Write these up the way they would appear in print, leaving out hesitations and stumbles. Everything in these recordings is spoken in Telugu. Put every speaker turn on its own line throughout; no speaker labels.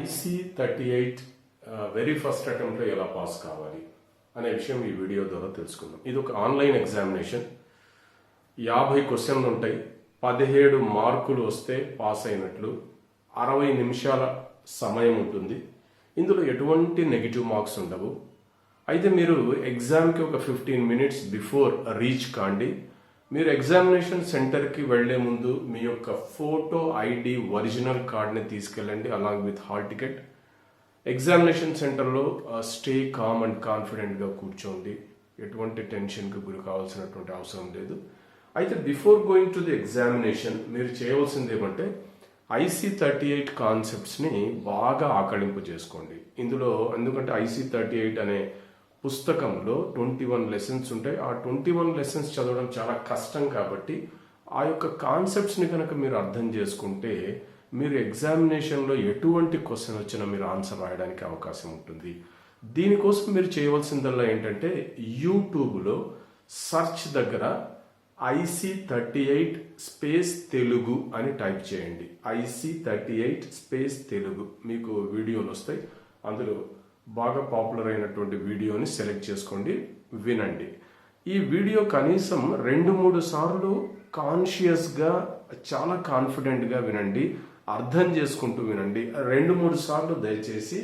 IC38 వెరీ ఫస్ట్ అటెంప్ట్లో ఎలా పాస్ కావాలి అనే విషయం ఈ వీడియో ద్వారా తెలుసుకుందాం. ఇది ఒక ఆన్లైన్ ఎగ్జామినేషన్. 50 క్వశ్చన్లు ఉంటాయి. 17 మార్కులు వస్తే పాస్ అయినట్లు. 60 నిమిషాల సమయం ఉంటుంది. ఇందులో ఎటువంటి నెగిటివ్ మార్క్స్ ఉండవు. అయితే మీరు ఎగ్జామ్కి ఒక 15 మినిట్స్ బిఫోర్ రీచ్ కాండి. మీరు ఎగ్జామినేషన్ సెంటర్కి వెళ్లే ముందు మీ యొక్క ఫోటో ఐడి ఒరిజినల్ కార్డ్ని తీసుకెళ్ళండి along with hall ticket. Examination సెంటర్లో స్టే కామ్ అండ్ కాన్ఫిడెంట్గా కూర్చోండి. ఎటువంటి టెన్షన్కి గురి కావాల్సినటువంటి అవసరం లేదు. అయితే before going to the examination మీరు చేయవలసింది ఏమంటే IC38 కాన్సెప్ట్స్ని బాగా ఆకళింపు చేసుకోండి. ఇందులో ఎందుకంటే IC38 అనే పుస్తకంలో 21 లెసన్స్ ఉంటాయి. ఆ 21 లెసన్స్ చదవడం చాలా కష్టం కాబట్టి ఆ యొక్క కాన్సెప్ట్స్ని కనుక మీరు అర్థం చేసుకుంటే మీరు ఎగ్జామినేషన్లో ఎటువంటి క్వశ్చన్ వచ్చినా మీరు ఆన్సర్ రాయడానికి అవకాశం ఉంటుంది. దీనికోసం మీరు చేయవలసిందల్లా ఏంటంటే యూట్యూబ్లో సర్చ్ దగ్గర IC38 స్పేస్ తెలుగు అని టైప్ చేయండి. IC38 స్పేస్ తెలుగు మీకు వీడియోలు వస్తాయి. అందులో బాగా పాపులర్ అయినటువంటి వీడియోని సెలెక్ట్ చేసుకోండి, వినండి. ఈ వీడియో కనీసం 2-3 సార్లు కాన్షియస్గా చాలా కాన్ఫిడెంట్గా వినండి, అర్థం చేసుకుంటూ వినండి. 2-3 సార్లు దయచేసి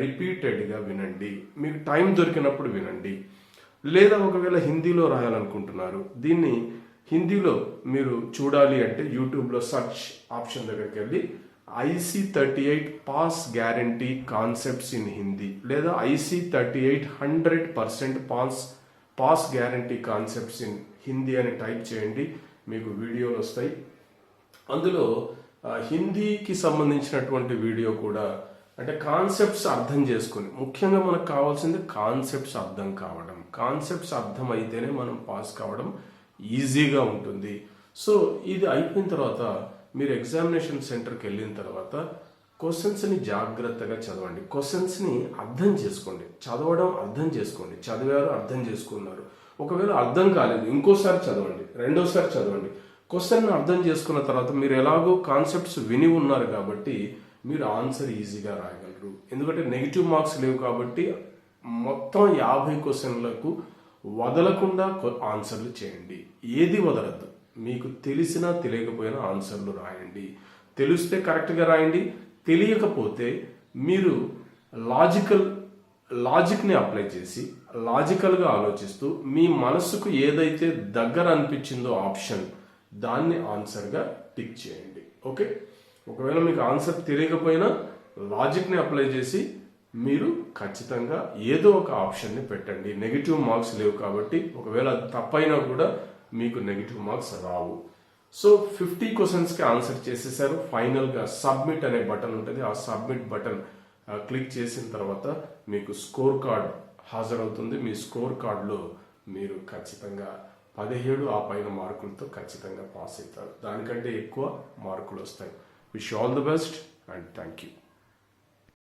రిపీటెడ్గా వినండి. మీకు టైం దొరికినప్పుడు వినండి. లేదా ఒకవేళ హిందీలో రాయాలనుకుంటున్నారు, దీన్ని హిందీలో మీరు చూడాలి అంటే యూట్యూబ్లో సర్చ్ ఆప్షన్ దగ్గరికి వెళ్ళి IC38 pass guarantee concepts in Hindi లేదా IC38 100% pass guarantee concepts in Hindi అని టైప్ చేయండి. మీకు వీడియోలు వస్తాయి. అందులో హిందీకి సంబంధించినటువంటి వీడియో కూడా, అంటే కాన్సెప్ట్స్ అర్థం చేసుకుని, ముఖ్యంగా మనకు కావాల్సింది కాన్సెప్ట్స్ అర్థం కావడం. కాన్సెప్ట్స్ అర్థం అయితేనే మనం పాస్ కావడం ఈజీగా ఉంటుంది. సో ఇది అయిపోయిన తర్వాత మీరు ఎగ్జామినేషన్ సెంటర్కి వెళ్ళిన తర్వాత క్వశ్చన్స్ని జాగ్రత్తగా చదవండి. క్వశ్చన్స్ని అర్థం చేసుకోండి. చదవడం అర్థం చేసుకోండి. చదివారు, అర్థం చేసుకున్నారు. ఒకవేళ అర్థం కాలేదు, ఇంకోసారి చదవండి, రెండోసారి చదవండి. క్వశ్చన్ని అర్థం చేసుకున్న తర్వాత మీరు ఎలాగో కాన్సెప్ట్స్ విని ఉన్నారు కాబట్టి మీరు ఆన్సర్ ఈజీగా రాయగలరు. ఎందుకంటే నెగిటివ్ మార్క్స్ లేవు కాబట్టి మొత్తం 50 క్వశ్చన్లకు వదలకుండా ఆన్సర్లు చేయండి. ఏది వదలద్దు. మీకు తెలిసినా తెలియకపోయినా ఆన్సర్లు రాయండి. తెలిస్తే కరెక్ట్గా రాయండి. తెలియకపోతే మీరు లాజిక్ని అప్లై చేసి లాజికల్గా ఆలోచిస్తూ మీ మనసుకు ఏదైతే దగ్గర అనిపించిందో ఆప్షన్, దాన్ని ఆన్సర్గా టిక్ చేయండి. ఓకే, ఒకవేళ మీకు ఆన్సర్ తెలియకపోయినా లాజిక్ని అప్లై చేసి మీరు ఖచ్చితంగా ఏదో ఒక ఆప్షన్ని పెట్టండి. నెగిటివ్ మార్క్స్ లేవు కాబట్టి ఒకవేళ అది తప్పైనా కూడా మీకు నెగిటివ్ మార్క్స్ రావు. సో 50 క్వశ్చన్స్కి ఆన్సర్ చేసేసారు. ఫైనల్గా సబ్మిట్ అనే బటన్ ఉంటుంది. ఆ సబ్మిట్ బటన్ క్లిక్ చేసిన తర్వాత మీకు స్కోర్ కార్డ్ హాజరవుతుంది. మీ స్కోర్ కార్డులో మీరు ఖచ్చితంగా 17 ఆ పైన మార్కులతో ఖచ్చితంగా పాస్ అవుతారు. దానికంటే ఎక్కువ మార్కులు వస్తాయి. Wish all the best and thank you.